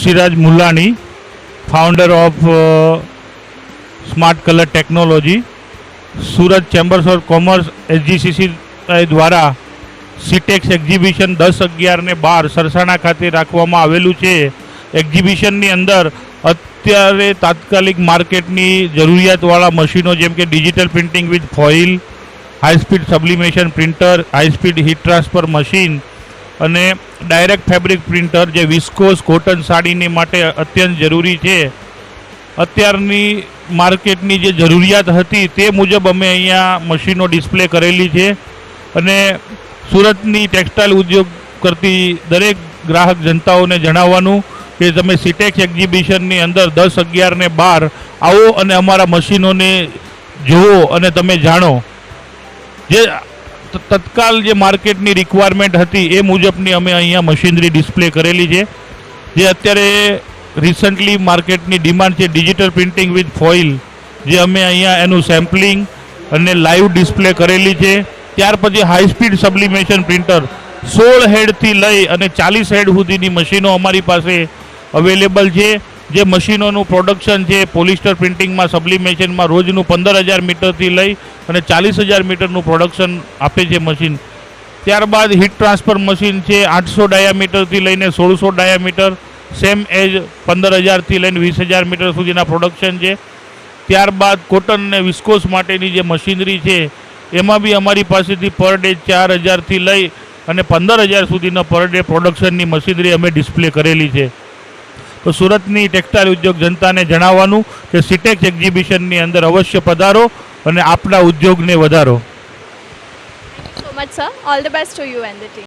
Rishiraj Mulani, founder of smart colour technology. Surat chambers of commerce SGCC દ્વારા સિટેક્સ exhibition 10, 11 ને 12 સરસાણા ખાતે રાખવામાં આવેલું છે. એક્ઝિબિશનની અંદર અત્યારે તાત્કાલિક માર્કેટની જરૂરિયાતવાળા મશીનો જેમ કે digital printing with foil, high speed sublimation printer, high speed heat transfer machine અને ડાયરેક્ટ ફેબ્રિક પ્રિન્ટર જે વિસ્કોસ કોટન સાડીને માટે અત્યંત જરૂરી છે. અત્યારની માર્કેટની જે જરૂરિયાત હતી તે મુજબ અમે અહીંયા મશીનો ડિસ્પ્લે કરેલી છે અને સુરતની ટેક્સટાઇલ ઉદ્યોગ કરતી દરેક ગ્રાહક જનતાઓને જણાવવાનું કે તમે સિટેક્સ એક્ઝિબિશનની અંદર 10, 11 ને 12 આવો અને અમારા મશીનોને જુઓ અને તમે જાણો. જે તત્કાલ જે માર્કેટની રિક્વાયરમેન્ટ હતી એ મુજબની અમે અહીંયા મશીનરી ડિસ્પ્લે કરેલી છે. જે અત્યારે રિસન્ટલી માર્કેટની ડિમાન્ડ છે ડિજિટલ પ્રિન્ટિંગ વિથ ફોઇલ, જે અમે અહીંયા એનું સેમ્પલિંગ અને લાઈવ ડિસ્પ્લે કરેલી છે. ત્યાર પછી હાઈ સ્પીડ સબ્લિમેશન પ્રિન્ટર 16 હેડથી લઈ અને 40 હેડ સુધીની મશીનો અમારી પાસે અવેલેબલ છે. જે મશીનોનું પ્રોડક્શન છે પોલિસ્ટર પ્રિન્ટિંગમાં સબ્લિમેશનમાં રોજનું 15,000 મીટરથી લઈ અને 40,000 મીટરનું પ્રોડક્શન આપે છે મશીન. ત્યારબાદ હીટ ટ્રાન્સફર મશીન છે 800 ડાયામીટરથી લઈને 1600 ડાયામીટર, સેમ એજ 15,000થી લઈને 20,000 મીટર સુધીના પ્રોડક્શન છે. ત્યારબાદ કોટન અને વિસ્કોસ માટેની જે મશીનરી છે એમાં બી અમારી પાસેથી પર ડે 4,000થી લઈ અને 15,000 સુધીના પર ડે પ્રોડક્શનની મશીનરી અમે ડિસ્પ્લે કરેલી છે. તો સુરતની ટેક્સટાઇલ ઉદ્યોગ જનતાને જણાવવાનું કે સિટેક્સ એક્ઝિબિશનની અંદર અવશ્ય પધારો અને આપણા ઉદ્યોગને વધારો. So much, sir. All the best to you and the team.